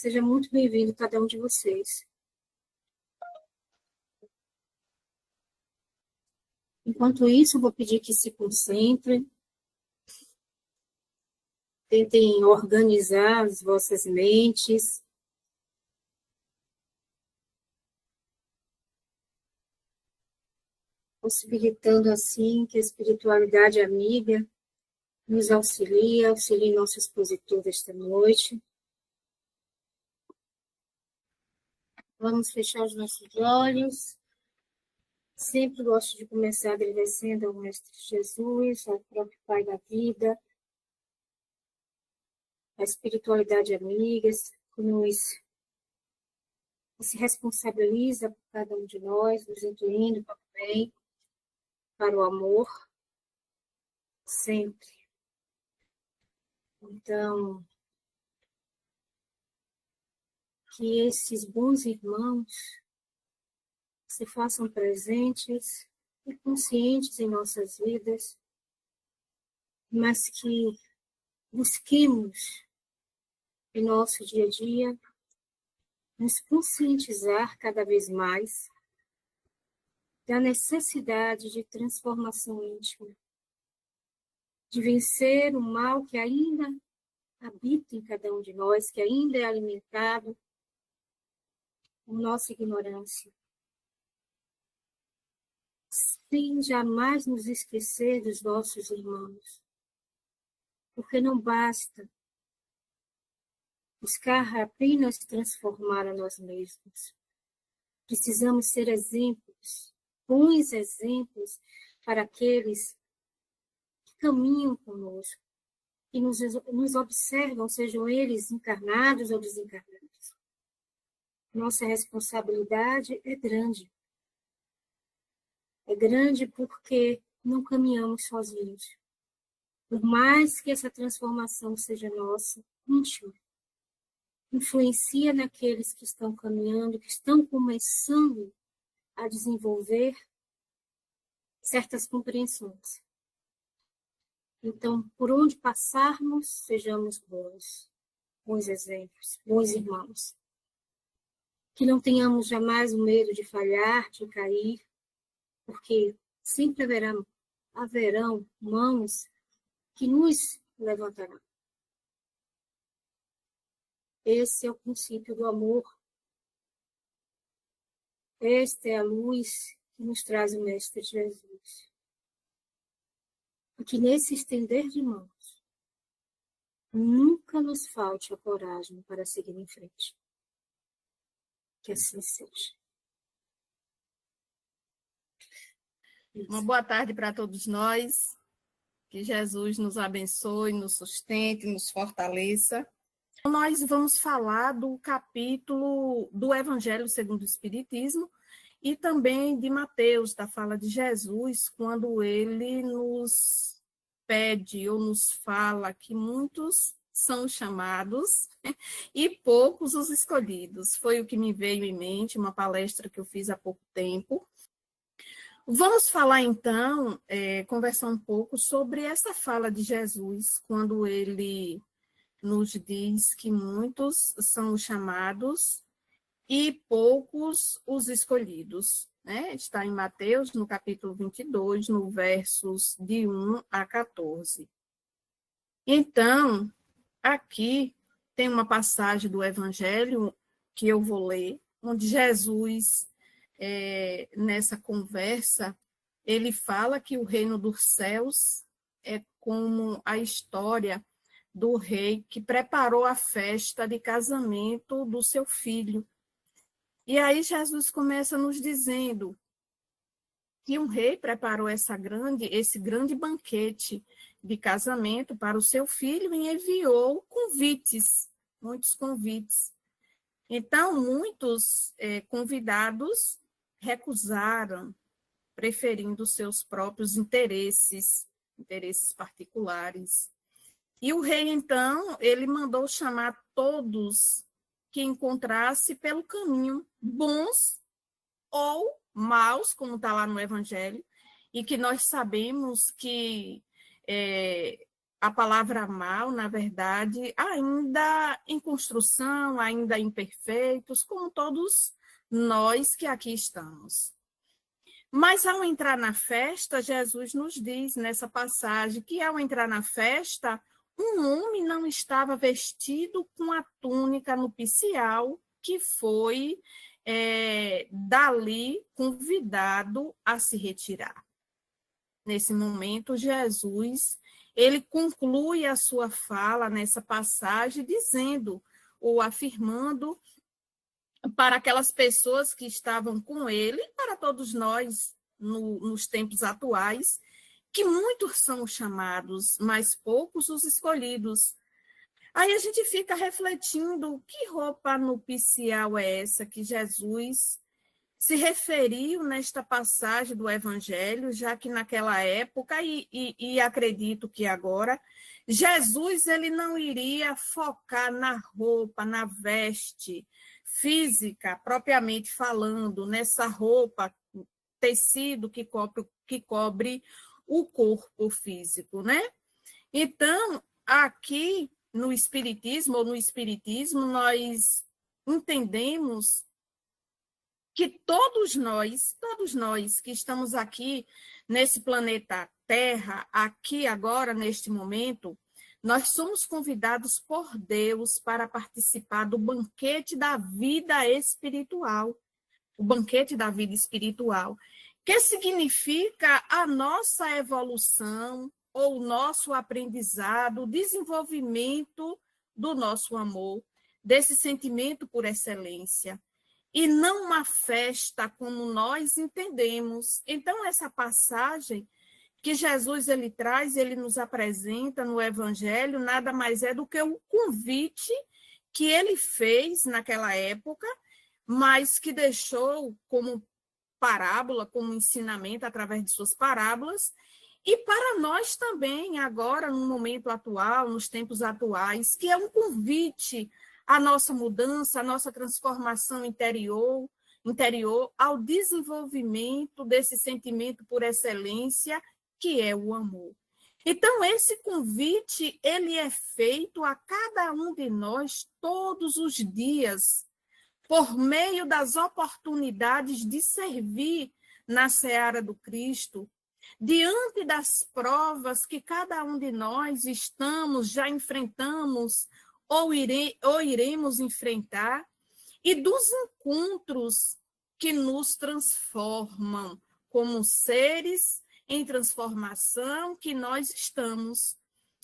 Seja muito bem-vindo cada um de vocês. Enquanto isso, eu vou pedir que se concentrem, tentem organizar as vossas mentes, possibilitando assim que a espiritualidade amiga nos auxilie nosso expositor desta noite. Vamos fechar os nossos olhos. Sempre gosto de começar agradecendo ao Mestre Jesus, ao próprio Pai da vida, à espiritualidade amiga, que se responsabiliza por cada um de nós, nos incluindo para o bem, para o amor, sempre. Então, que esses bons irmãos se façam presentes e conscientes em nossas vidas, mas que busquemos em nosso dia a dia nos conscientizar cada vez mais da necessidade de transformação íntima, de vencer o mal que ainda habita em cada um de nós, que ainda é alimentado por nossa ignorância, sem jamais nos esquecer dos nossos irmãos, porque não basta buscar apenas transformar a nós mesmos. Precisamos ser exemplos, bons exemplos para aqueles que caminham conosco, que nos observam, sejam eles encarnados ou desencarnados. Nossa responsabilidade é grande. É grande porque não caminhamos sozinhos. Por mais que essa transformação seja nossa, íntima, influencia naqueles que estão caminhando, que estão começando a desenvolver certas compreensões. Então, por onde passarmos, sejamos bons exemplos, bons irmãos. Que não tenhamos jamais o medo de falhar, de cair, porque sempre haverão mãos que nos levantarão. Esse é o princípio do amor. Esta é a luz que nos traz o Mestre Jesus. E que nesse estender de mãos, nunca nos falte a coragem para seguir em frente. Que assim seja. Uma boa tarde para todos nós. Que Jesus nos abençoe, nos sustente, nos fortaleça. Nós vamos falar do capítulo do Evangelho segundo o Espiritismo e também de Mateus, da fala de Jesus, quando ele nos pede ou nos fala que muitos são chamados e poucos os escolhidos. Foi o que me veio em mente, uma palestra que eu fiz há pouco tempo. Vamos falar, então, conversar um pouco sobre essa fala de Jesus, quando ele nos diz que muitos são os chamados e poucos os escolhidos. Né? Está em Mateus, no capítulo 22, no versos de 1 a 14. Então, aqui tem uma passagem do Evangelho que eu vou ler, onde Jesus, nessa conversa, ele fala que o reino dos céus é como a história do rei que preparou a festa de casamento do seu filho. E aí Jesus começa nos dizendo que um rei preparou esse grande banquete de casamento para o seu filho e enviou convites, muitos convites. Então, muitos convidados recusaram, preferindo seus próprios interesses particulares. E o rei, então, ele mandou chamar todos que encontrasse pelo caminho, bons ou maus, como está lá no Evangelho, e que nós sabemos que a palavra mal, na verdade, ainda em construção, ainda imperfeitos, como todos nós que aqui estamos. Mas ao entrar na festa, Jesus nos diz nessa passagem que ao entrar na festa, um homem não estava vestido com a túnica nupcial que foi dali convidado a se retirar. Nesse momento, Jesus, ele conclui a sua fala nessa passagem dizendo ou afirmando para aquelas pessoas que estavam com ele, para todos nós nos tempos atuais, que muitos são os chamados, mas poucos os escolhidos. Aí a gente fica refletindo que roupa nupcial é essa que Jesus se referiu nesta passagem do Evangelho, já que naquela época, e acredito que agora, Jesus ele não iria focar na roupa, na veste física, propriamente falando, nessa roupa, tecido que cobre o corpo físico, né? Então, aqui no Espiritismo, nós entendemos que todos nós que estamos aqui nesse planeta Terra, aqui agora, neste momento, nós somos convidados por Deus para participar do banquete da vida espiritual. O banquete da vida espiritual, que significa a nossa evolução, ou o nosso aprendizado, o desenvolvimento do nosso amor, desse sentimento por excelência. E não uma festa como nós entendemos. Então, essa passagem que Jesus ele traz, ele nos apresenta no Evangelho, nada mais é do que o convite que ele fez naquela época, mas que deixou como parábola, como ensinamento através de suas parábolas, e para nós também, agora, no momento atual, nos tempos atuais, que é um convite à nossa mudança, à nossa transformação interior ao desenvolvimento desse sentimento por excelência, que é o amor. Então, esse convite, ele é feito a cada um de nós todos os dias, por meio das oportunidades de servir na seara do Cristo, diante das provas que cada um de nós já enfrentamos ou iremos enfrentar, e dos encontros que nos transformam como seres em transformação que nós estamos.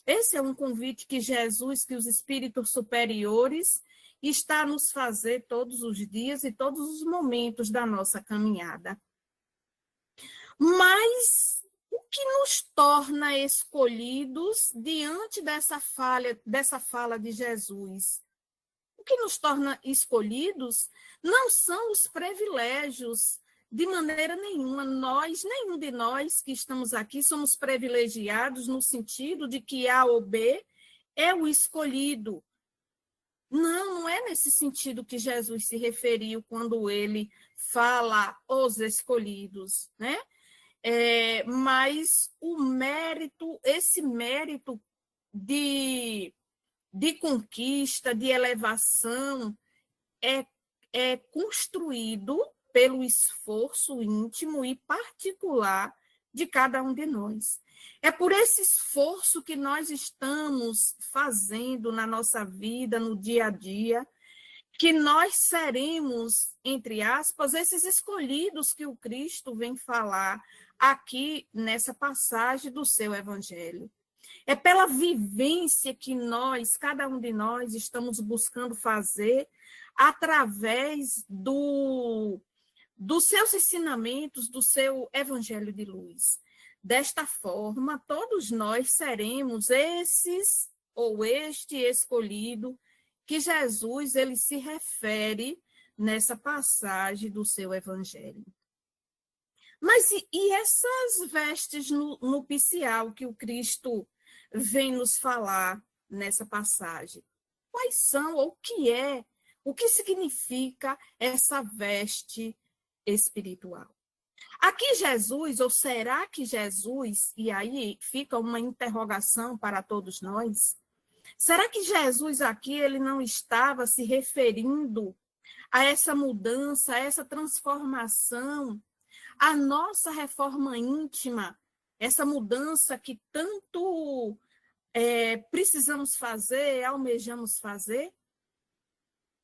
Esse é um convite que Jesus, que os espíritos superiores está a nos fazer todos os dias e todos os momentos da nossa caminhada. Mas o que nos torna escolhidos diante dessa fala de Jesus? O que nos torna escolhidos não são os privilégios, de maneira nenhuma. Nenhum de nós que estamos aqui somos privilegiados no sentido de que A ou B é o escolhido. Não é nesse sentido que Jesus se referiu quando ele fala os escolhidos, né? Mas o mérito, esse mérito de conquista, de elevação, é construído pelo esforço íntimo e particular de cada um de nós. É por esse esforço que nós estamos fazendo na nossa vida, no dia a dia, que nós seremos, entre aspas, esses escolhidos que o Cristo vem falar aqui nessa passagem do seu Evangelho. É pela vivência que cada um de nós, estamos buscando fazer através dos seus ensinamentos, do seu Evangelho de luz. Desta forma, todos nós seremos esses ou este escolhido que Jesus ele se refere nessa passagem do seu Evangelho. Mas e essas vestes nupcial que o Cristo vem nos falar nessa passagem? Quais são, ou o que significa essa veste espiritual? Aqui Jesus, ou será que Jesus, e aí fica uma interrogação para todos nós, será que Jesus aqui ele não estava se referindo a essa mudança, a essa transformação, a nossa reforma íntima, essa mudança que tanto precisamos fazer, almejamos fazer?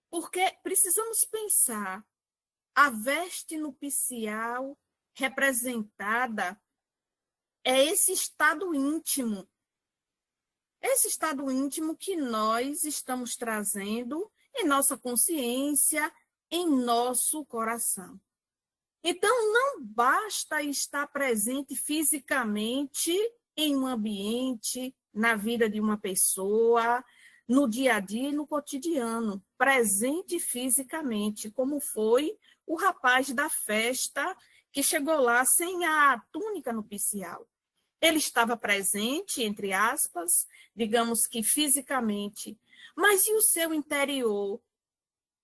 Porque precisamos pensar, a veste nupcial representada é esse estado íntimo que nós estamos trazendo em nossa consciência, em nosso coração. Então, não basta estar presente fisicamente em um ambiente, na vida de uma pessoa, no dia a dia e no cotidiano, presente fisicamente, como foi o rapaz da festa que chegou lá sem a túnica nupcial. Ele estava presente, entre aspas, digamos que fisicamente, mas e o seu interior,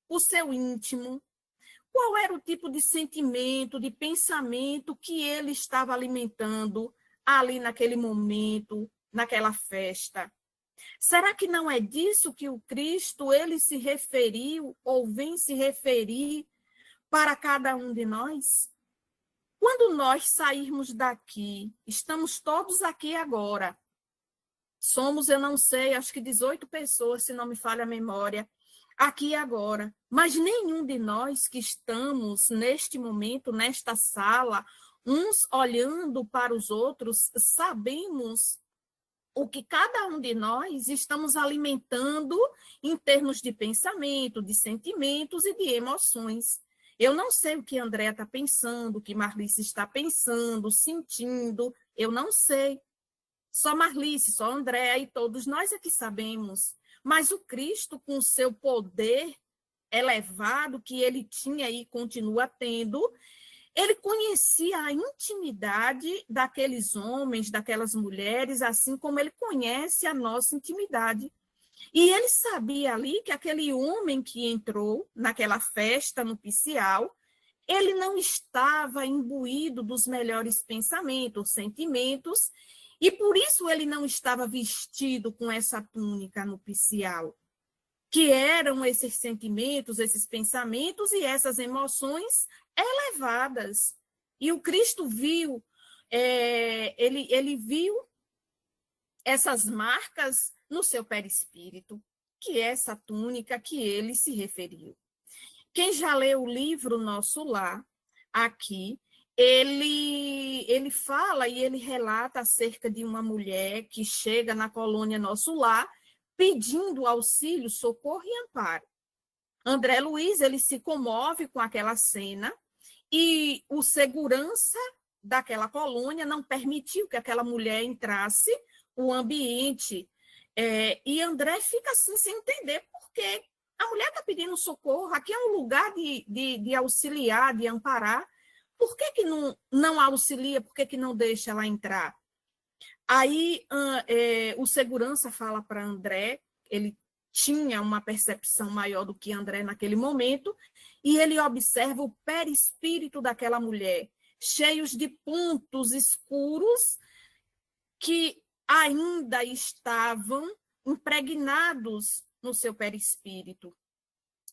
o seu íntimo? Qual era o tipo de sentimento, de pensamento que ele estava alimentando ali naquele momento, naquela festa? Será que não é disso que o Cristo ele se referiu ou vem se referir para cada um de nós? Quando nós sairmos daqui, estamos todos aqui agora. Somos, eu não sei, acho que 18 pessoas, se não me falha a memória, aqui agora. Mas nenhum de nós que estamos neste momento, nesta sala, uns olhando para os outros, sabemos o que cada um de nós estamos alimentando em termos de pensamento, de sentimentos e de emoções. Eu não sei o que André está pensando, o que Marlice está pensando, sentindo, eu não sei. Só Marlice, só André e todos nós é que sabemos. Mas o Cristo, com o seu poder elevado que ele tinha e continua tendo, ele conhecia a intimidade daqueles homens, daquelas mulheres, assim como ele conhece a nossa intimidade. E ele sabia ali que aquele homem que entrou naquela festa nupcial, ele não estava imbuído dos melhores pensamentos, sentimentos, e por isso ele não estava vestido com essa túnica nupcial, que eram esses sentimentos, esses pensamentos e essas emoções elevadas. E o Cristo viu, ele viu essas marcas no seu perispírito, que é essa túnica que ele se referiu. Quem já leu o livro Nosso Lar, aqui, ele fala e ele relata acerca de uma mulher que chega na colônia Nosso Lar pedindo auxílio, socorro e amparo. André Luiz, ele se comove com aquela cena e o segurança daquela colônia não permitiu que aquela mulher entrasse o ambiente. E André fica assim sem entender por quê. A mulher está pedindo socorro, aqui é um lugar de auxiliar, de amparar. Por que não auxilia? Por que não deixa ela entrar? Aí o segurança fala para André, ele tinha uma percepção maior do que André naquele momento, e ele observa o perispírito daquela mulher, cheios de pontos escuros que ainda estavam impregnados no seu perispírito.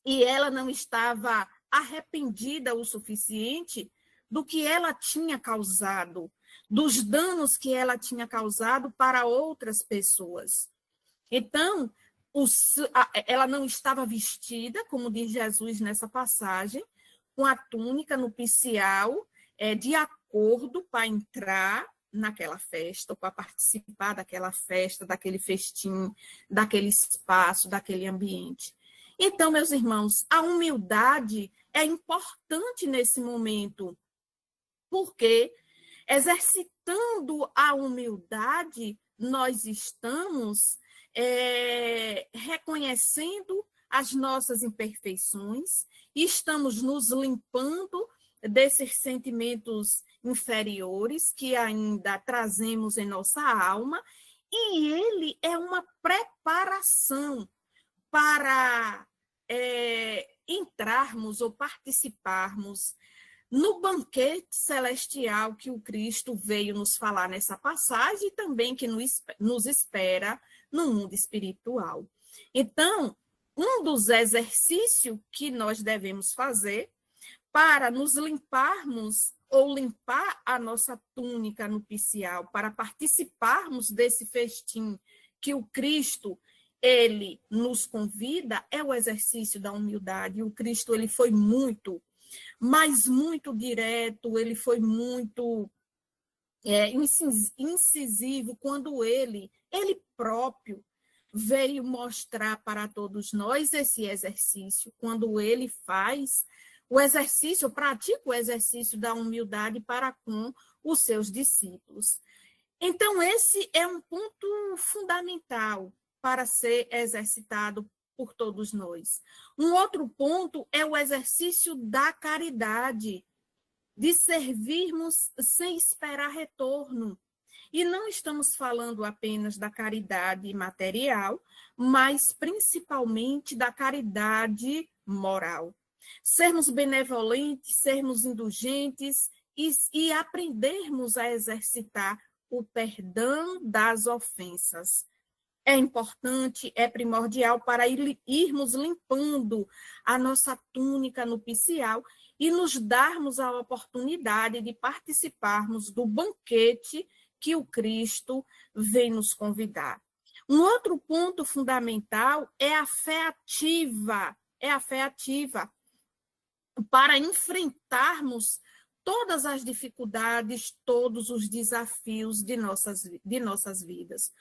E ela não estava arrependida o suficiente do que ela tinha causado, dos danos que ela tinha causado para outras pessoas. Então, ela não estava vestida, como diz Jesus nessa passagem, com a túnica nupcial de acordo para entrar naquela festa, ou para participar daquela festa, daquele festim, daquele espaço, daquele ambiente. Então, meus irmãos, a humildade é importante nesse momento, porque exercitando a humildade, nós estamos reconhecendo as nossas imperfeições, estamos nos limpando desses sentimentos inferiores que ainda trazemos em nossa alma, e ele é uma preparação para entrarmos ou participarmos no banquete celestial que o Cristo veio nos falar nessa passagem e também que nos espera no mundo espiritual. Então, um dos exercícios que nós devemos fazer para nos limparmos ou limpar a nossa túnica nupcial, para participarmos desse festim que o Cristo ele nos convida, é o exercício da humildade. O Cristo ele foi muito, mas muito direto, ele foi muito incisivo quando ele próprio veio mostrar para todos nós esse exercício, quando ele faz o exercício, pratica o exercício da humildade para com os seus discípulos. Então, esse é um ponto fundamental para ser exercitado por todos nós. Um outro ponto é o exercício da caridade, de servirmos sem esperar retorno. E não estamos falando apenas da caridade material, mas principalmente da caridade moral. Sermos benevolentes, sermos indulgentes e aprendermos a exercitar o perdão das ofensas. É importante, é primordial para irmos limpando a nossa túnica nupcial e nos darmos a oportunidade de participarmos do banquete que o Cristo vem nos convidar. Um outro ponto fundamental é a fé ativa, para enfrentarmos todas as dificuldades, todos os desafios de nossas vidas.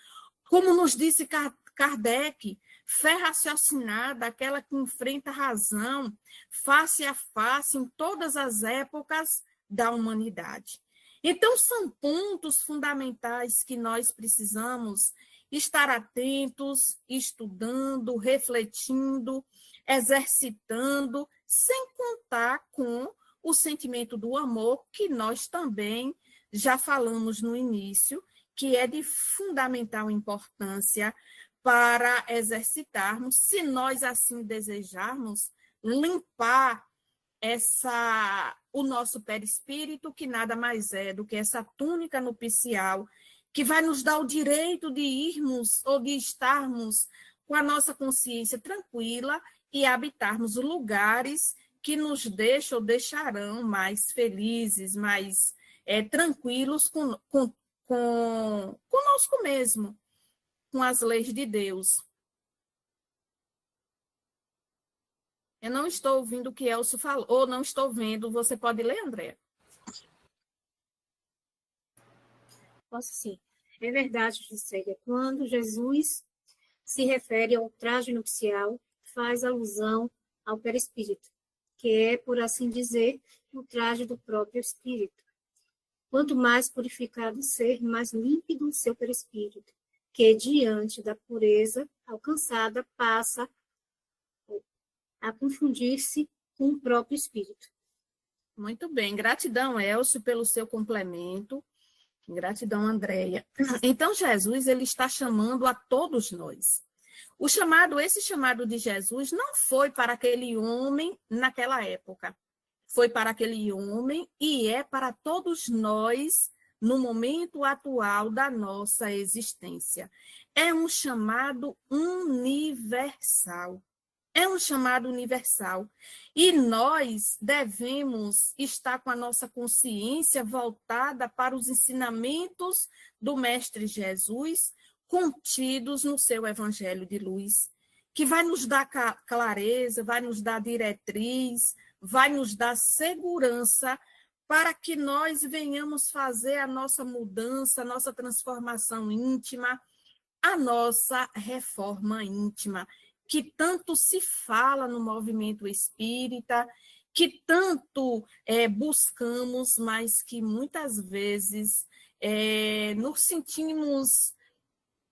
Como nos disse Kardec, fé raciocinada, aquela que enfrenta a razão, face a face, em todas as épocas da humanidade. Então, são pontos fundamentais que nós precisamos estar atentos, estudando, refletindo, exercitando, sem contar com o sentimento do amor, que nós também já falamos no início, que é de fundamental importância para exercitarmos, se nós assim desejarmos, limpar o nosso perispírito, que nada mais é do que essa túnica nupcial, que vai nos dar o direito de irmos ou de estarmos com a nossa consciência tranquila e habitarmos lugares que nos deixam ou deixarão mais felizes, mais tranquilos conosco mesmo, com as leis de Deus. Eu não estou ouvindo o que Elcio falou, ou não estou vendo. Você pode ler, André? Posso sim. É verdade, Gisele. Quando Jesus se refere ao traje nupcial, faz alusão ao perispírito, que é, por assim dizer, o traje do próprio espírito. Quanto mais purificado ser, mais límpido o seu perispírito, que diante da pureza alcançada passa a confundir-se com o próprio espírito. Muito bem. Gratidão, Elcio, pelo seu complemento. Gratidão, Andréia. Então, Jesus ele está chamando a todos nós. Esse chamado de Jesus não foi para aquele homem naquela época. Foi para aquele homem e é para todos nós no momento atual da nossa existência. É um chamado universal. É um chamado universal. E nós devemos estar com a nossa consciência voltada para os ensinamentos do Mestre Jesus, contidos no seu Evangelho de Luz, que vai nos dar clareza, vai nos dar diretriz, vai nos dar segurança para que nós venhamos fazer a nossa mudança, a nossa transformação íntima, a nossa reforma íntima, que tanto se fala no movimento espírita, que tanto buscamos, mas que muitas vezes nos sentimos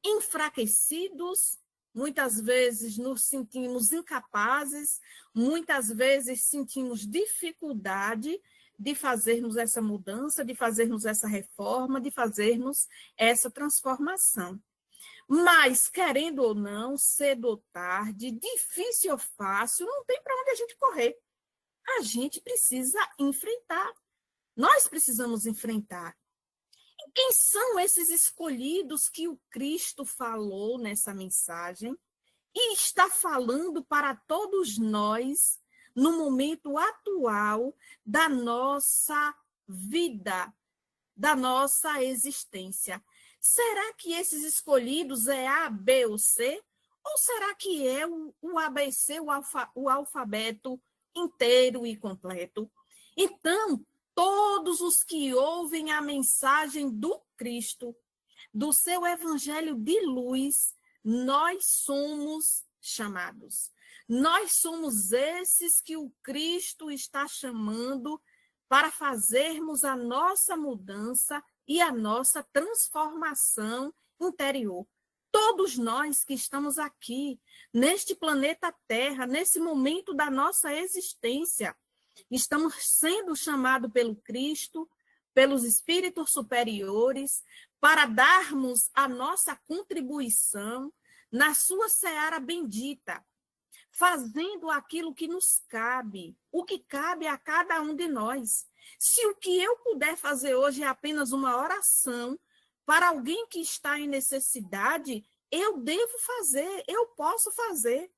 enfraquecidos, muitas vezes nos sentimos incapazes, muitas vezes sentimos dificuldade de fazermos essa mudança, de fazermos essa reforma, de fazermos essa transformação. Mas, querendo ou não, cedo ou tarde, difícil ou fácil, não tem para onde a gente correr. a gente precisa enfrentar. Nós precisamos enfrentar. E quem são esses escolhidos que o Cristo falou nessa mensagem e está falando para todos nós no momento atual da nossa vida, da nossa existência? Será que esses escolhidos é A, B ou C? Ou será que é o ABC, o alfabeto inteiro e completo? Então, todos os que ouvem a mensagem do Cristo, do seu evangelho de luz, nós somos chamados. Nós somos esses que o Cristo está chamando para fazermos a nossa mudança e a nossa transformação interior. Todos nós que estamos aqui, neste planeta Terra, nesse momento da nossa existência, estamos sendo chamados pelo Cristo, pelos espíritos superiores, para darmos a nossa contribuição na sua seara bendita, fazendo aquilo que nos cabe, o que cabe a cada um de nós. Se o que eu puder fazer hoje é apenas uma oração para alguém que está em necessidade, eu devo fazer, eu posso fazer.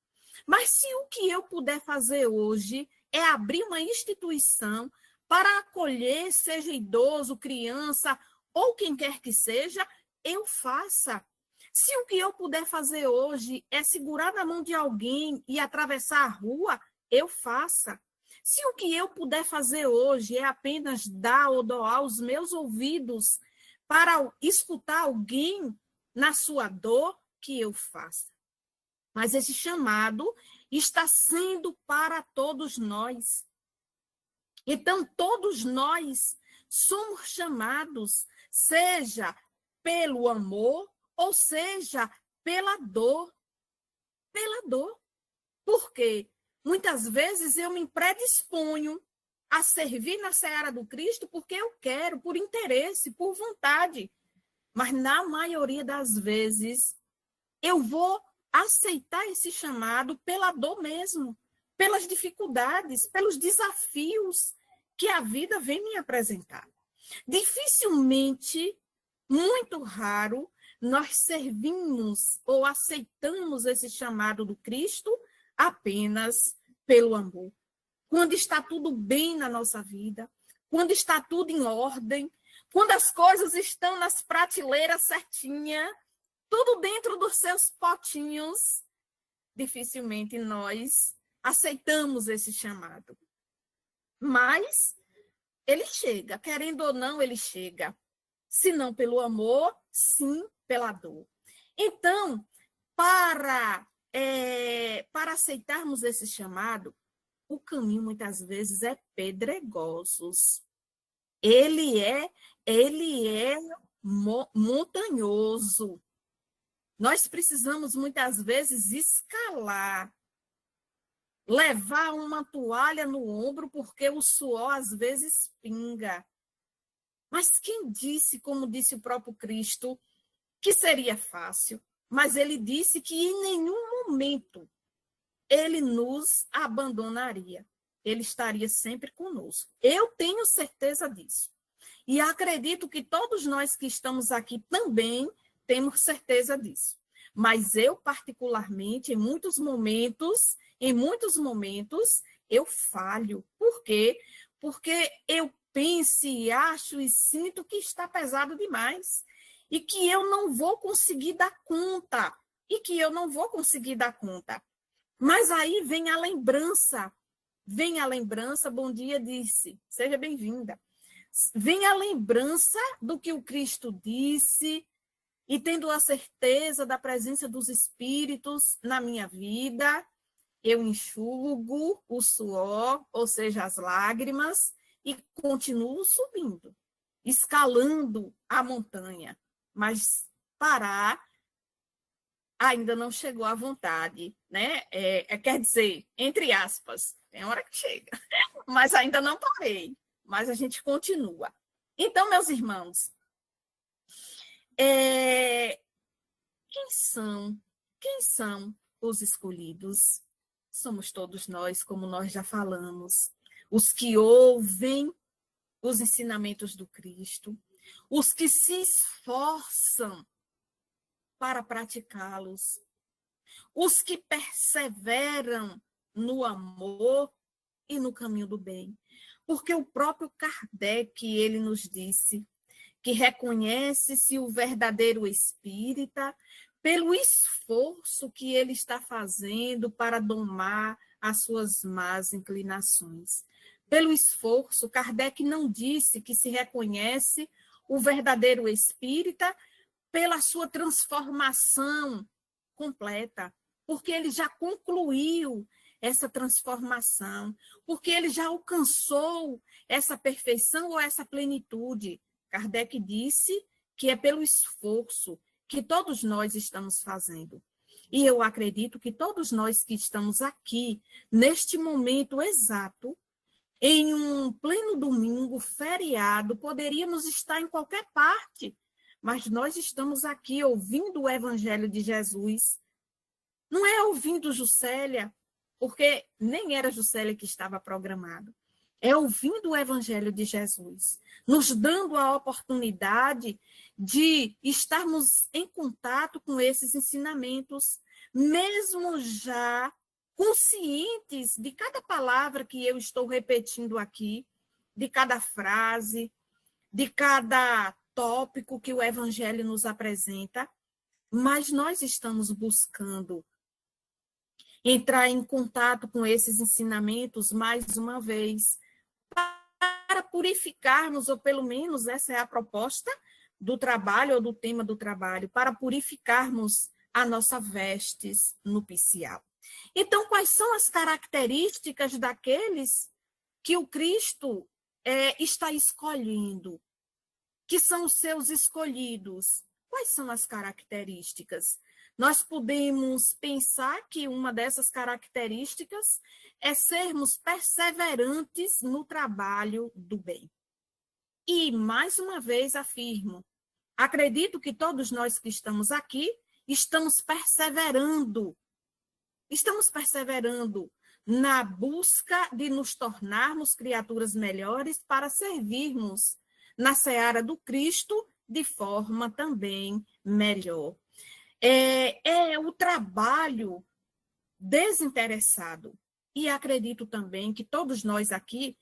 Mas se o que eu puder fazer hoje é abrir uma instituição para acolher, seja idoso, criança ou quem quer que seja, eu faça. Se o que eu puder fazer hoje é segurar na mão de alguém e atravessar a rua, eu faça. Se o que eu puder fazer hoje é apenas dar ou doar os meus ouvidos para escutar alguém na sua dor, que eu faça. Mas esse chamado está sendo para todos nós. Então, todos nós somos chamados, seja pelo amor, ou seja, pela dor. Pela dor. Por quê? Muitas vezes eu me predisponho a servir na seara do Cristo porque eu quero, por interesse, por vontade. Mas, na maioria das vezes, eu vou aceitar esse chamado pela dor mesmo, pelas dificuldades, pelos desafios que a vida vem me apresentar. Dificilmente, muito raro, nós servimos ou aceitamos esse chamado do Cristo apenas pelo amor. Quando está tudo bem na nossa vida, quando está tudo em ordem, quando as coisas estão nas prateleiras certinhas, tudo dentro dos seus potinhos, dificilmente nós aceitamos esse chamado. Mas ele chega, querendo ou não, ele chega. Se não pelo amor, sim pela dor. Então, para aceitarmos esse chamado, o caminho muitas vezes é pedregoso. Ele é montanhoso. Nós precisamos muitas vezes escalar, levar uma toalha no ombro, porque o suor às vezes pinga. Mas quem disse, como disse o próprio Cristo, que seria fácil? Mas ele disse que em nenhum momento ele nos abandonaria. Ele estaria sempre conosco. Eu tenho certeza disso. E acredito que todos nós que estamos aqui também temos certeza disso. Mas eu, particularmente, em muitos momentos, eu falho. Por quê? Porque eu penso e acho e sinto que está pesado demais. E que eu não vou conseguir dar conta. Mas aí vem a lembrança. Bom dia, disse. Seja bem-vinda. Vem a lembrança do que o Cristo disse, e tendo a certeza da presença dos espíritos na minha vida, eu enxugo o suor, ou seja, as lágrimas, e continuo subindo, escalando a montanha. Mas parar ainda não chegou à vontade, né? Quer dizer, entre aspas, tem hora que chega, mas ainda não parei, mas a gente continua. Então, meus irmãos, quem são os escolhidos? Somos todos nós, como nós já falamos. os que ouvem os ensinamentos do Cristo, os que se esforçam para praticá-los, os que perseveram no amor e no caminho do bem. Porque o próprio Kardec, ele nos disse que reconhece-se o verdadeiro espírita pelo esforço que ele está fazendo para domar as suas más inclinações. Pelo esforço, Kardec não disse que se reconhece o verdadeiro espírita pela sua transformação completa, porque ele já concluiu essa transformação, porque ele já alcançou essa perfeição ou essa plenitude. Kardec disse que é pelo esforço que todos nós estamos fazendo. E eu acredito que todos nós que estamos aqui, neste momento exato, em um pleno domingo, feriado, poderíamos estar em qualquer parte, mas nós estamos aqui ouvindo o Evangelho de Jesus. Não é ouvindo Juscelia, porque nem era Juscelia que estava programado. É ouvindo o Evangelho de Jesus, nos dando a oportunidade de estarmos em contato com esses ensinamentos, mesmo já conscientes de cada palavra que eu estou repetindo aqui, de cada frase, de cada tópico que o Evangelho nos apresenta, mas nós estamos buscando entrar em contato com esses ensinamentos mais uma vez, para purificarmos, ou pelo menos essa é a proposta do trabalho, ou do tema do trabalho, para purificarmos a nossa vestes nupcial. Então, quais são as características daqueles que o Cristo está escolhendo, que são os seus escolhidos? Quais são as características? Nós podemos pensar que uma dessas características é sermos perseverantes no trabalho do bem. E, mais uma vez, afirmo, acredito que todos nós que estamos aqui estamos perseverando na busca de nos tornarmos criaturas melhores para servirmos na seara do Cristo de forma também melhor. É o trabalho desinteressado. E acredito também que todos nós aqui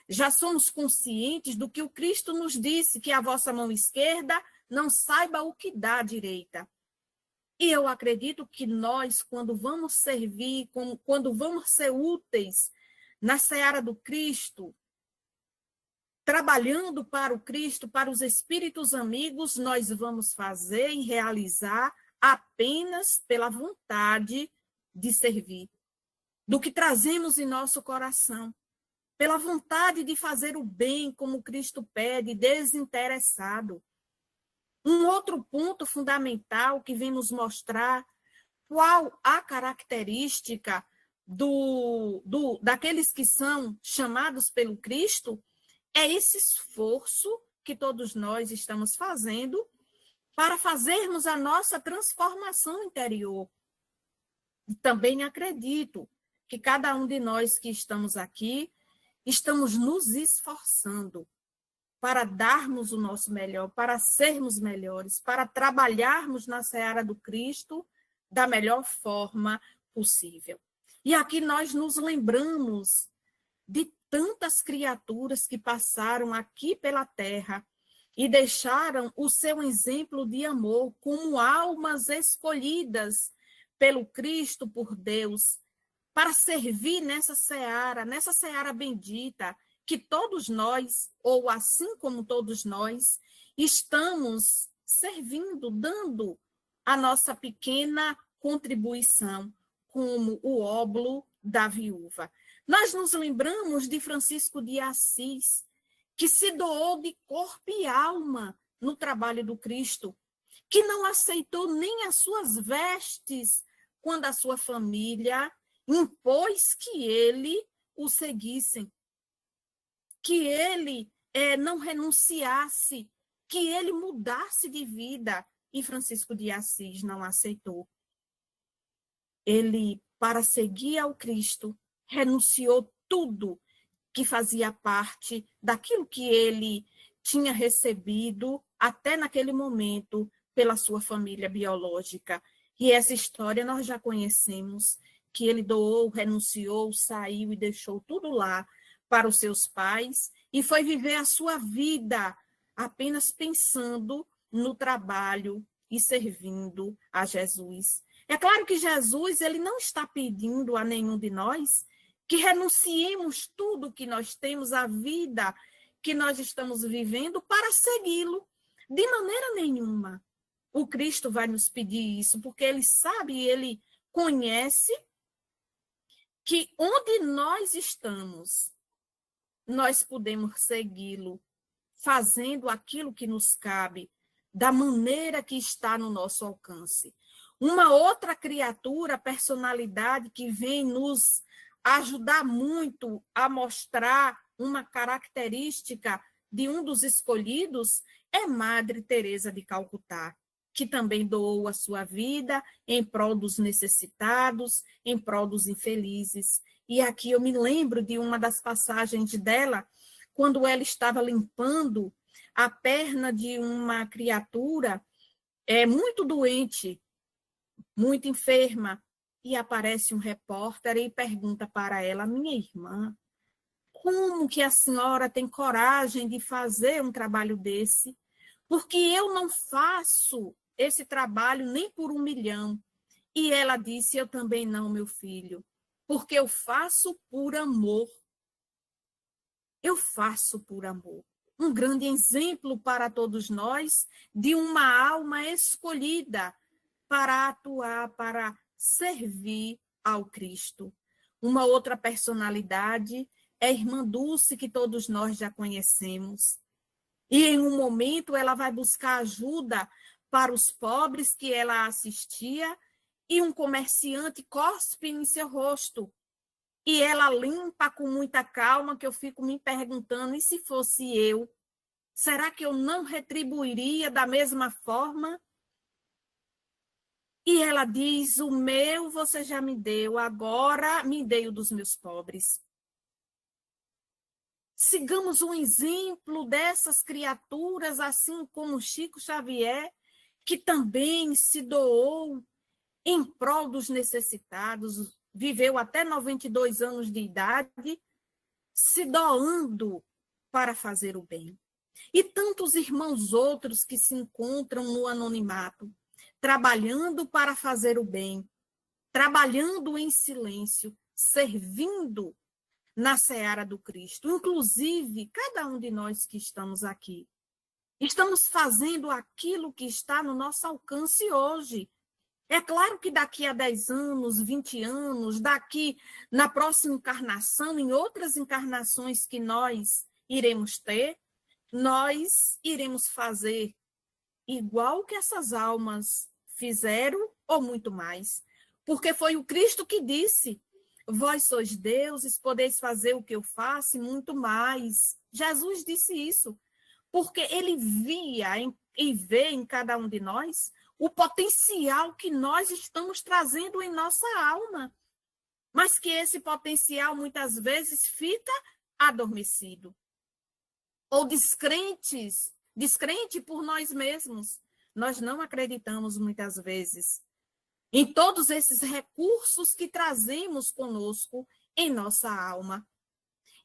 já somos conscientes do que o Cristo nos disse, que a vossa mão esquerda não saiba o que dá à direita. E eu acredito que nós, quando vamos servir, quando vamos ser úteis na seara do Cristo, trabalhando para o Cristo, para os espíritos amigos, nós vamos fazer e realizar apenas pela vontade de servir, do que trazemos em nosso coração, pela vontade de fazer o bem, como Cristo pede, desinteressado. Um outro ponto fundamental que vem nos mostrar qual a característica daqueles que são chamados pelo Cristo é esse esforço que todos nós estamos fazendo para fazermos a nossa transformação interior. E também acredito que cada um de nós que estamos aqui, estamos nos esforçando para darmos o nosso melhor, para sermos melhores, para trabalharmos na seara do Cristo da melhor forma possível. E aqui nós nos lembramos de tantas criaturas que passaram aqui pela terra e deixaram o seu exemplo de amor como almas escolhidas pelo Cristo, por Deus, para servir nessa seara bendita, que todos nós, ou assim como todos nós, estamos servindo, dando a nossa pequena contribuição, como o óbolo da viúva. Nós nos lembramos de Francisco de Assis, que se doou de corpo e alma no trabalho do Cristo, que não aceitou nem as suas vestes quando a sua família impôs que ele o seguissem, que ele não renunciasse, que ele mudasse de vida, e Francisco de Assis não aceitou. Ele, para seguir ao Cristo, renunciou tudo que fazia parte daquilo que ele tinha recebido até naquele momento pela sua família biológica. E essa história nós já conhecemos, que ele doou, renunciou, saiu e deixou tudo lá para os seus pais e foi viver a sua vida apenas pensando no trabalho e servindo a Jesus. É claro que Jesus ele não está pedindo a nenhum de nós que renunciemos tudo que nós temos, a vida que nós estamos vivendo, para segui-lo. De maneira nenhuma. O Cristo vai nos pedir isso, porque ele sabe, ele conhece que onde nós estamos, nós podemos segui-lo, fazendo aquilo que nos cabe, da maneira que está no nosso alcance. Uma outra criatura, personalidade que vem nos ajudar muito a mostrar uma característica de um dos escolhidos é Madre Teresa de Calcutá, que também doou a sua vida em prol dos necessitados, em prol dos infelizes. E aqui eu me lembro de uma das passagens dela, quando ela estava limpando a perna de uma criatura muito doente, muito enferma, e aparece um repórter e pergunta para ela: minha irmã, como que a senhora tem coragem de fazer um trabalho desse? Porque eu não faço esse trabalho nem por 1 milhão. E ela disse: eu também não, meu filho, porque eu faço por amor. Eu faço por amor. Um grande exemplo para todos nós de uma alma escolhida para atuar, para servir ao Cristo. Uma outra personalidade é a irmã Dulce, que todos nós já conhecemos. E em um momento ela vai buscar ajuda para os pobres que ela assistia e um comerciante cospe em seu rosto. E ela limpa com muita calma, que eu fico me perguntando, e se fosse eu? Será que eu não retribuiria da mesma forma? E ela diz: o meu você já me deu, agora me dê o dos meus pobres. Sigamos um exemplo dessas criaturas, assim como Chico Xavier, que também se doou em prol dos necessitados, viveu até 92 anos de idade, se doando para fazer o bem. E tantos irmãos outros que se encontram no anonimato, trabalhando para fazer o bem, trabalhando em silêncio, servindo na seara do Cristo. Inclusive, cada um de nós que estamos aqui, estamos fazendo aquilo que está no nosso alcance hoje. É claro que daqui a 10 anos, 20 anos, daqui na próxima encarnação, em outras encarnações que nós iremos ter, nós iremos fazer igual que essas almas fizeram ou muito mais. Porque foi o Cristo que disse: vós sois deuses, podeis fazer o que eu faço e muito mais. Jesus disse isso, porque ele via e vê em cada um de nós o potencial que nós estamos trazendo em nossa alma, mas que esse potencial muitas vezes fica adormecido ou descrente por nós mesmos. Nós não acreditamos muitas vezes em todos esses recursos que trazemos conosco em nossa alma.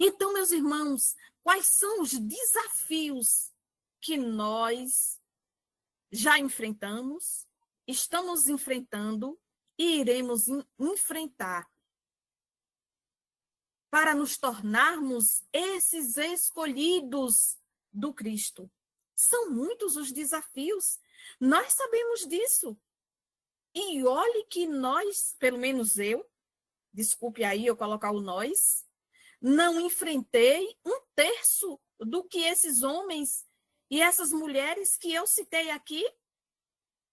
Então, meus irmãos, quais são os desafios que nós já enfrentamos, estamos enfrentando e iremos enfrentar para nos tornarmos esses escolhidos do Cristo? São muitos os desafios, nós sabemos disso. E olhe que nós, pelo menos eu, desculpe aí eu colocar o nós, não enfrentei 1/3 do que esses homens e essas mulheres que eu citei aqui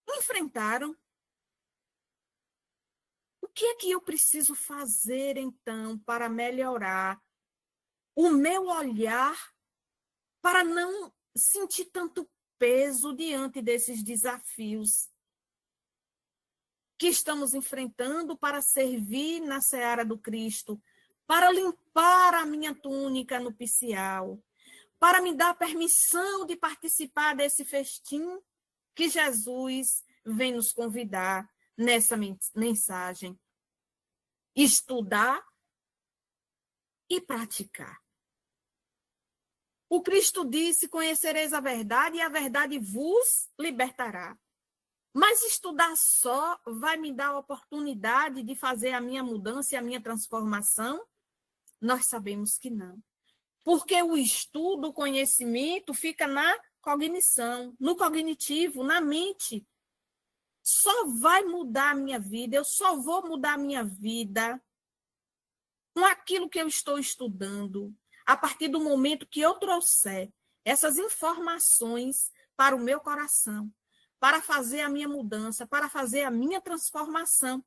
enfrentaram. O que é que eu preciso fazer, então, para melhorar o meu olhar, para não sentir tanto peso diante desses desafios que estamos enfrentando para servir na seara do Cristo, para limpar a minha minha túnica nupcial, para me dar permissão de participar desse festim que Jesus vem nos convidar nessa mensagem. Estudar e praticar. O Cristo disse: conhecereis a verdade e a verdade vos libertará. Mas estudar só vai me dar a oportunidade de fazer a minha mudança e a minha transformação? Nós sabemos que não. Porque o estudo, o conhecimento fica na cognição, no cognitivo, na mente. Só vai mudar a minha vida, eu só vou mudar a minha vida com aquilo que eu estou estudando, a partir do momento que eu trouxer essas informações para o meu coração, para fazer a minha mudança, para fazer a minha transformação.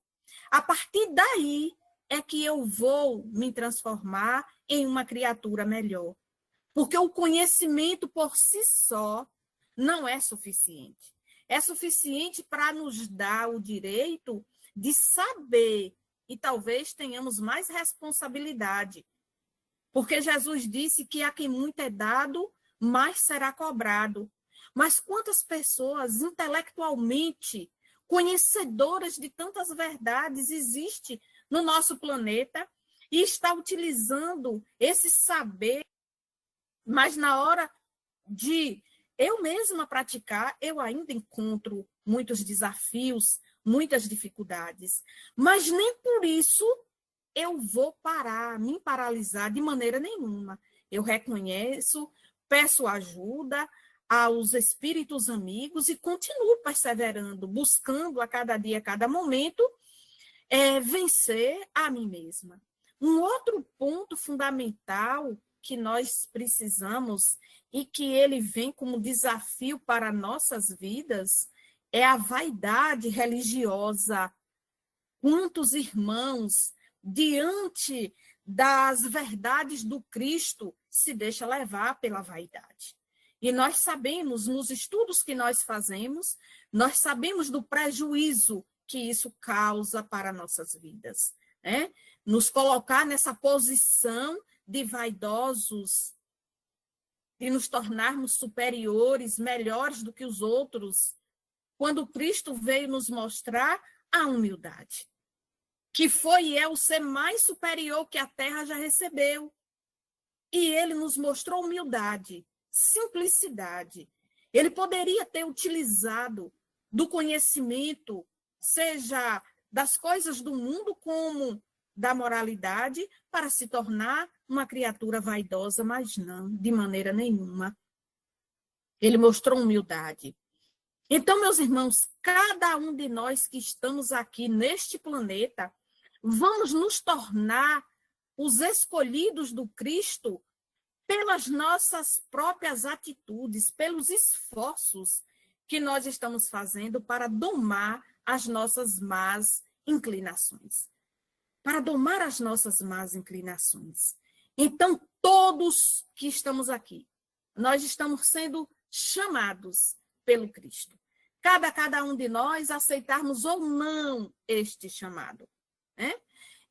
A partir daí é que eu vou me transformar em uma criatura melhor. Porque o conhecimento por si só não é suficiente. É suficiente para nos dar o direito de saber, e talvez tenhamos mais responsabilidade. Porque Jesus disse que a quem muito é dado, mais será cobrado. Mas quantas pessoas intelectualmente conhecedoras de tantas verdades existe no nosso planeta e está utilizando esse saber, mas na hora de eu mesma praticar, eu ainda encontro muitos desafios, muitas dificuldades. Mas nem por isso eu vou parar, me paralisar de maneira nenhuma. Eu reconheço, peço ajuda aos espíritos amigos e continuo perseverando, buscando a cada dia, a cada momento, vencer a mim mesma. Um outro ponto fundamental que nós precisamos e que ele vem como desafio para nossas vidas é a vaidade religiosa. Quantos irmãos, diante das verdades do Cristo, se deixa levar pela vaidade? E nós sabemos, nos estudos que nós fazemos, nós sabemos do prejuízo que isso causa para nossas vidas, né? Nos colocar nessa posição de vaidosos, de nos tornarmos superiores, melhores do que os outros, quando Cristo veio nos mostrar a humildade, que foi e é o ser mais superior que a terra já recebeu. E ele nos mostrou humildade, simplicidade. Ele poderia ter utilizado do conhecimento, seja das coisas do mundo como da moralidade, para se tornar uma criatura vaidosa, mas não, de maneira nenhuma. Ele mostrou humildade. Então, meus irmãos, cada um de nós que estamos aqui neste planeta, vamos nos tornar os escolhidos do Cristo pelas nossas próprias atitudes, pelos esforços que nós estamos fazendo para domar as nossas más inclinações. Para domar as nossas más inclinações. Então, todos que estamos aqui, nós estamos sendo chamados pelo Cristo. Cabe a cada um de nós aceitarmos ou não este chamado, né?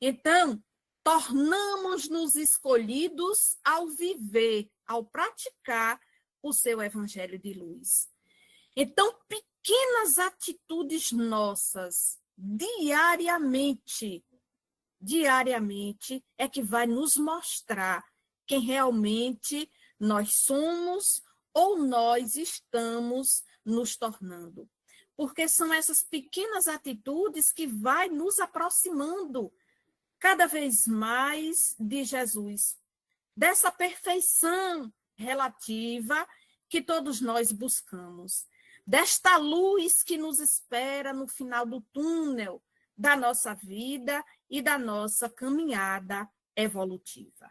Então, tornamos-nos escolhidos ao viver, ao praticar o seu evangelho de luz. Então, pequenas atitudes nossas, diariamente, é que vai nos mostrar quem realmente nós somos ou nós estamos nos tornando. Porque são essas pequenas atitudes que vai nos aproximando cada vez mais de Jesus, dessa perfeição relativa que todos nós buscamos, desta luz que nos espera no final do túnel da nossa vida e da nossa caminhada evolutiva.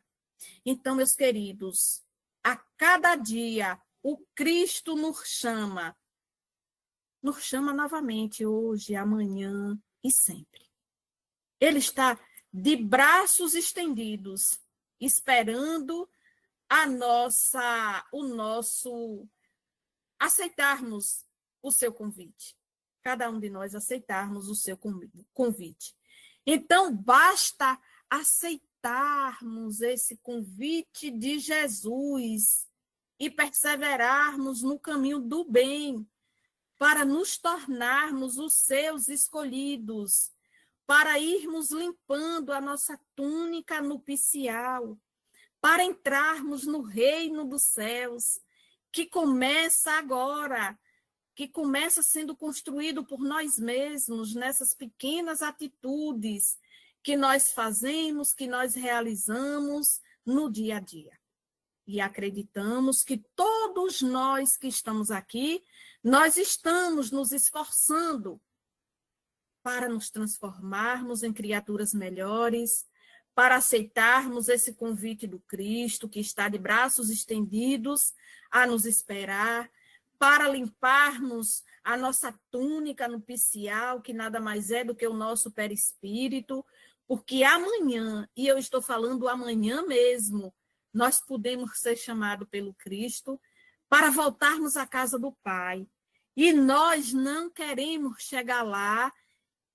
Então, meus queridos, a cada dia o Cristo nos chama novamente hoje, amanhã e sempre. Ele está de braços estendidos, esperando aceitarmos o seu convite. Cada um de nós aceitarmos o seu convite. Então, basta aceitar aceitarmos esse convite de Jesus e perseverarmos no caminho do bem, para nos tornarmos os seus escolhidos, para irmos limpando a nossa túnica nupcial, para entrarmos no reino dos céus, que começa agora, que começa sendo construído por nós mesmos, nessas pequenas atitudes que nós fazemos, que nós realizamos no dia a dia. E acreditamos que todos nós que estamos aqui, nós estamos nos esforçando para nos transformarmos em criaturas melhores, para aceitarmos esse convite do Cristo, que está de braços estendidos a nos esperar, para limparmos a nossa túnica nupcial, que nada mais é do que o nosso perispírito, porque amanhã, e eu estou falando amanhã mesmo, nós podemos ser chamados pelo Cristo para voltarmos à casa do Pai. E nós não queremos chegar lá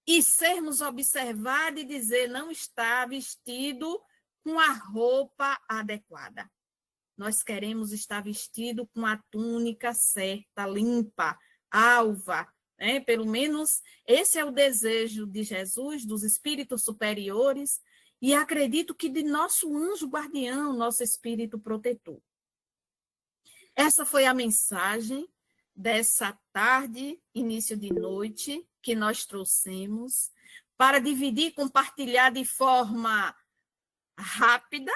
e sermos observados e dizer não está vestido com a roupa adequada. Nós queremos estar vestido com a túnica certa, limpa, alva, né? Pelo menos esse é o desejo de Jesus, dos espíritos superiores, e acredito que de nosso anjo guardião, nosso espírito protetor. Essa foi a mensagem dessa tarde, início de noite, que nós trouxemos para dividir e compartilhar de forma rápida,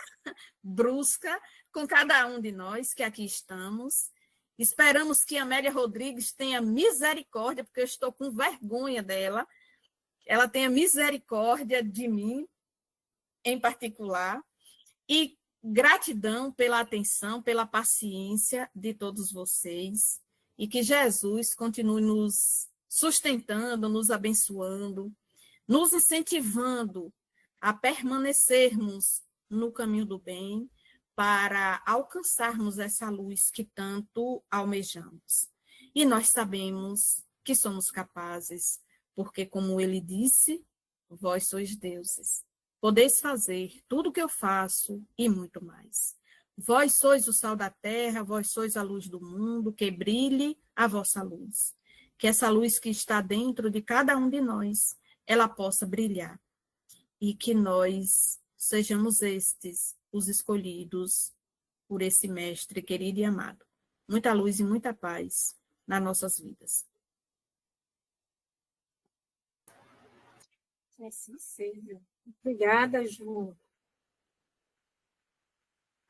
brusca, com cada um de nós que aqui estamos. Esperamos que Amélia Rodrigues tenha misericórdia, porque eu estou com vergonha dela. Ela tenha misericórdia de mim, em particular, e gratidão pela atenção, pela paciência de todos vocês, e que Jesus continue nos sustentando, nos abençoando, nos incentivando a permanecermos no caminho do bem para alcançarmos essa luz que tanto almejamos. E nós sabemos que somos capazes, porque, como ele disse, vós sois deuses. Podeis fazer tudo o que eu faço e muito mais. Vós sois o sal da terra, vós sois a luz do mundo, que brilhe a vossa luz. Que essa luz que está dentro de cada um de nós, ela possa brilhar. E que nós sejamos estes, os escolhidos por esse mestre querido e amado. Muita luz e muita paz nas nossas vidas. Assim seja. Obrigada, Ju.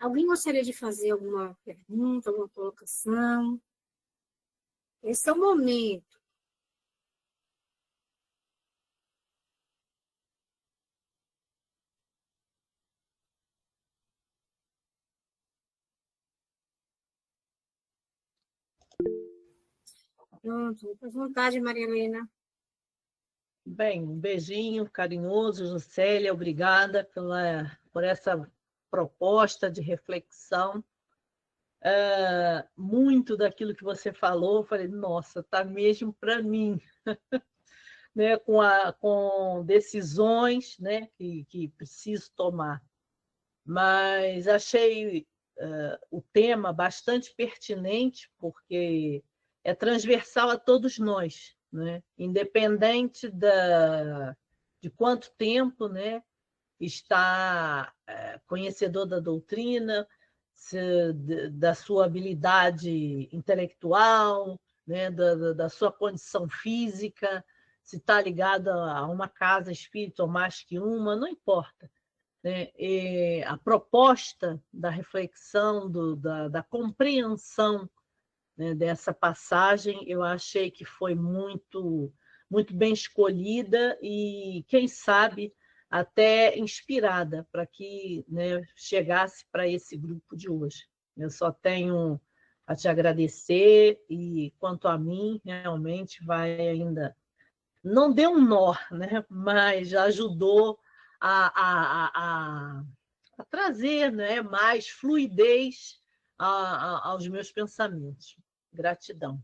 Alguém gostaria de fazer alguma pergunta, alguma colocação? Esse é o momento. Pronto, à vontade, Maria Helena. Bem, um beijinho carinhoso, Juscelia, obrigada por essa proposta de reflexão. Muito daquilo que você falou, eu falei, nossa, está mesmo para mim, né? Com decisões, né? que preciso tomar. Mas achei o tema bastante pertinente, porque é transversal a todos nós, né? Independente de quanto tempo, né, está conhecedor da doutrina, da sua habilidade intelectual, né, da sua condição física, se está ligado a uma casa espírita ou mais que uma, não importa. Né? E a proposta da reflexão, da compreensão, né, dessa passagem, eu achei que foi muito, muito bem escolhida e, quem sabe, até inspirada para que, né, chegasse para esse grupo de hoje. Eu só tenho a te agradecer e, quanto a mim, realmente vai ainda... Não deu um nó, né, mas ajudou a trazer, né, mais fluidez aos meus pensamentos. Gratidão.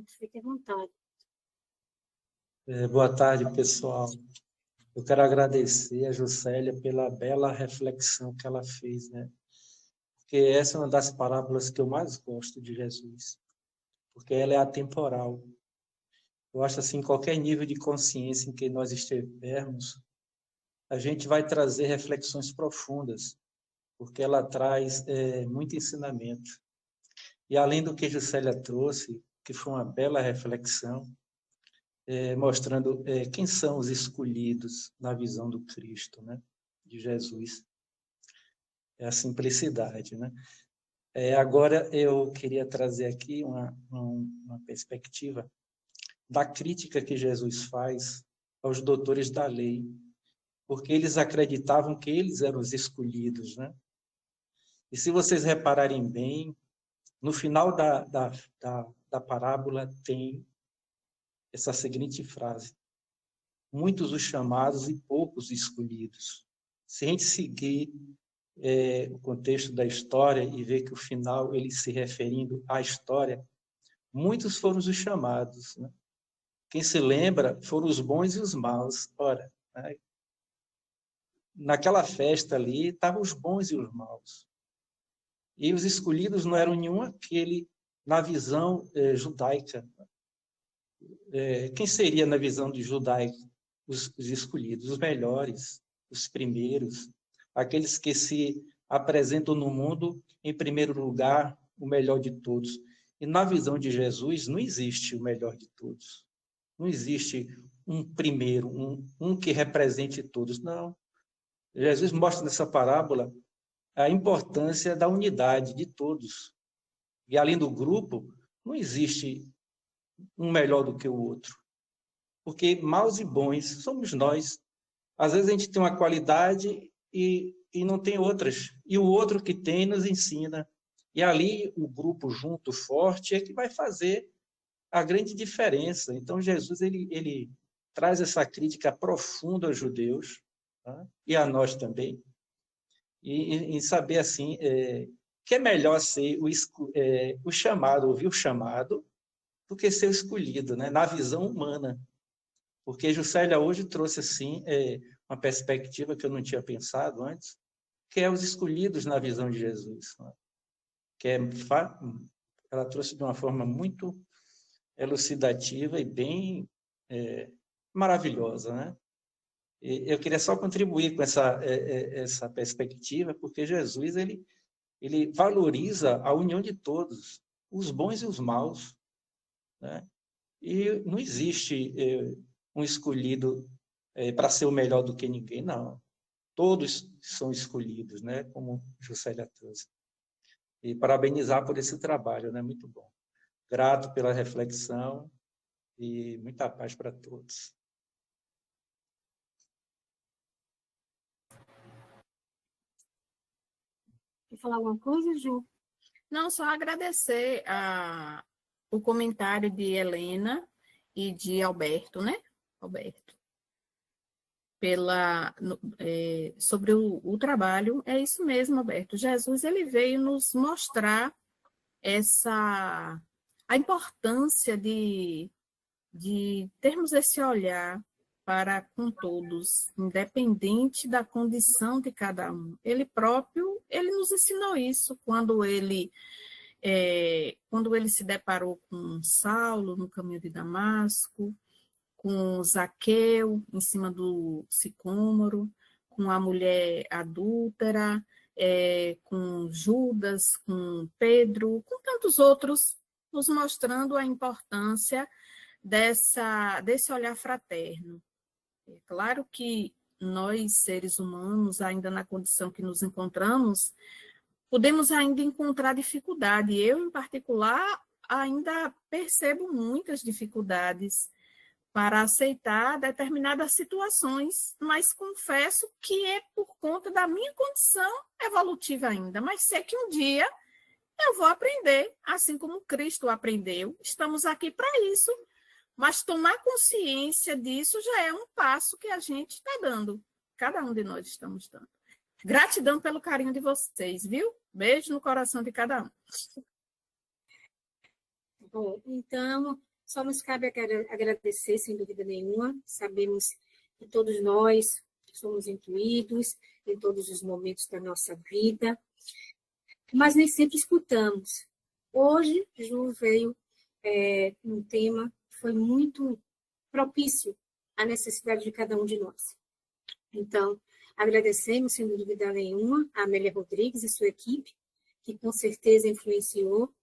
Fique à vontade. Boa tarde, pessoal. Eu quero agradecer a Juscelia pela bela reflexão que ela fez, né? Porque essa é uma das parábolas que eu mais gosto de Jesus, porque ela é atemporal. Eu acho assim, qualquer nível de consciência em que nós estivermos, a gente vai trazer reflexões profundas, porque ela traz muito ensinamento. E além do que Juscelia trouxe, que foi uma bela reflexão, mostrando quem são os escolhidos na visão do Cristo, né? De Jesus. É a simplicidade, né? Agora eu queria trazer aqui uma perspectiva da crítica que Jesus faz aos doutores da lei, porque eles acreditavam que eles eram os escolhidos, né? E se vocês repararem bem, no final da parábola tem essa seguinte frase: muitos os chamados e poucos escolhidos. Se a gente seguir o contexto da história e ver que o final ele se referindo à história, muitos foram os chamados, né? Quem se lembra foram os bons e os maus. Ora, né? Naquela festa ali estavam os bons e os maus. E os escolhidos não eram nenhum aquele na visão judaica. Quem seria na visão de judaica os escolhidos? Os melhores, os primeiros, aqueles que se apresentam no mundo, em primeiro lugar, o melhor de todos. E na visão de Jesus, não existe o melhor de todos. Não existe um primeiro, um que represente todos. Não. Jesus mostra nessa parábola a importância da unidade de todos. E além do grupo, não existe um melhor do que o outro. Porque maus e bons somos nós. Às vezes a gente tem uma qualidade e não tem outras. E o outro que tem nos ensina. E ali o grupo junto, forte, é que vai fazer a grande diferença. Então Jesus ele traz essa crítica profunda aos judeus, tá? E a nós também. E saber assim que é melhor ser o chamado, ouvir o chamado, do que ser o escolhido, né? Na visão humana. Porque Juscelia hoje trouxe assim uma perspectiva que eu não tinha pensado antes, que é os escolhidos na visão de Jesus, né? Que ela trouxe de uma forma muito elucidativa e bem maravilhosa, né? E eu queria só contribuir com essa perspectiva, porque Jesus ele valoriza a união de todos, os bons e os maus, né? E não existe um escolhido para ser o melhor do que ninguém, não. Todos são escolhidos, né? Como Juscelia trouxe. E parabenizar por esse trabalho, né? Muito bom. Grato pela reflexão e muita paz para todos. Quer falar alguma coisa, Ju? Não, só agradecer o comentário de Helena e de Alberto, né? Alberto. Sobre o trabalho, é isso mesmo, Alberto. Jesus ele veio nos mostrar a importância de termos esse olhar para com todos, independente da condição de cada um. Ele próprio, ele nos ensinou isso quando ele se deparou com Saulo no caminho de Damasco, com Zaqueu em cima do sicômoro, com a mulher adúltera, com Judas, com Pedro, com tantos outros, nos mostrando a importância desse olhar fraterno. É claro que nós, seres humanos, ainda na condição que nos encontramos, podemos ainda encontrar dificuldade. Eu, em particular, ainda percebo muitas dificuldades para aceitar determinadas situações, mas confesso que é por conta da minha condição evolutiva ainda, mas sei que um dia eu vou aprender, assim como Cristo aprendeu. Estamos aqui para isso, mas tomar consciência disso já é um passo que a gente está dando, cada um de nós estamos dando. Gratidão pelo carinho de vocês, viu? Beijo no coração de cada um. Bom, então, Só nos cabe agradecer, sem dúvida nenhuma. Sabemos que todos nós somos incluídos em todos os momentos da nossa vida, mas nem sempre escutamos. Hoje, Ju veio um tema que foi muito propício à necessidade de cada um de nós. Então, agradecemos, sem dúvida nenhuma, a Amélia Rodrigues e sua equipe, que com certeza influenciou,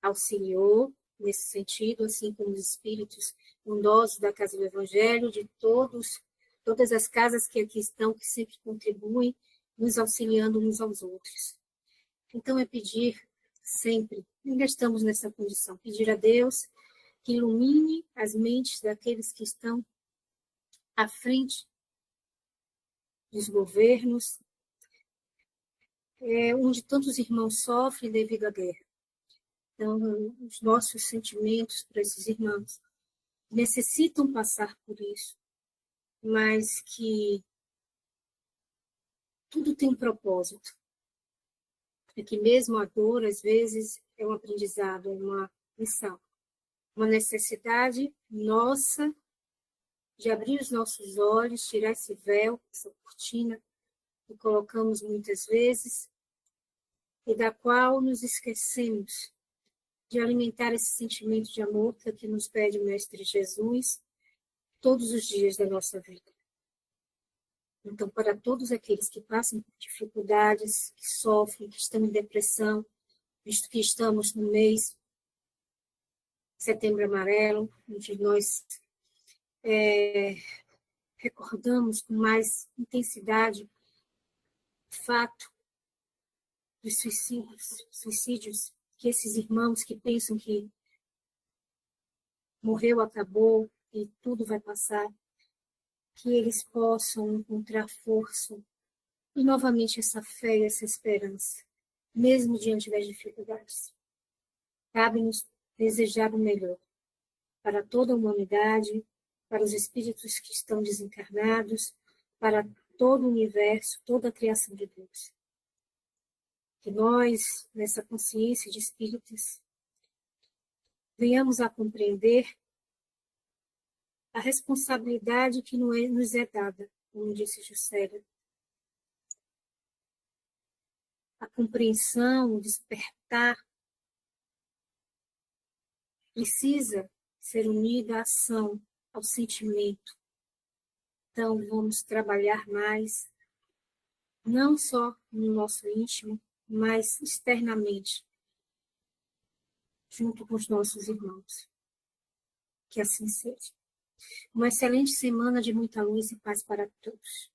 auxiliou nesse sentido, assim como os espíritos bondosos da Casa do Evangelho, de todas as casas que aqui estão, que sempre contribuem, nos auxiliando uns aos outros. Então, é pedir sempre, ainda estamos nessa condição, pedir a Deus que ilumine as mentes daqueles que estão à frente dos governos, onde tantos irmãos sofrem devido à guerra. Então, os nossos sentimentos para esses irmãos necessitam passar por isso, mas que tudo tem um propósito. É que mesmo a dor, às vezes, é um aprendizado, é uma lição, uma necessidade nossa de abrir os nossos olhos, tirar esse véu, essa cortina que colocamos muitas vezes e da qual nos esquecemos de alimentar esse sentimento de amor que nos pede o Mestre Jesus todos os dias da nossa vida. Então, para todos aqueles que passam por dificuldades, que sofrem, que estão em depressão, visto que estamos no mês Setembro Amarelo, onde nós recordamos com mais intensidade o fato dos suicídios, que esses irmãos que pensam que morreu, acabou e tudo vai passar, que eles possam encontrar força e novamente essa fé e essa esperança, mesmo diante das dificuldades. Cabe-nos desejar o melhor para toda a humanidade, para os espíritos que estão desencarnados, para todo o universo, toda a criação de Deus. Que nós, nessa consciência de espíritos, venhamos a compreender a responsabilidade que nos é dada, como disse Juscelia. A compreensão, o despertar, precisa ser unida à ação, ao sentimento. Então, vamos trabalhar mais, não só no nosso íntimo, mas externamente, junto com os nossos irmãos. Que assim seja. Uma excelente semana de muita luz e paz para todos.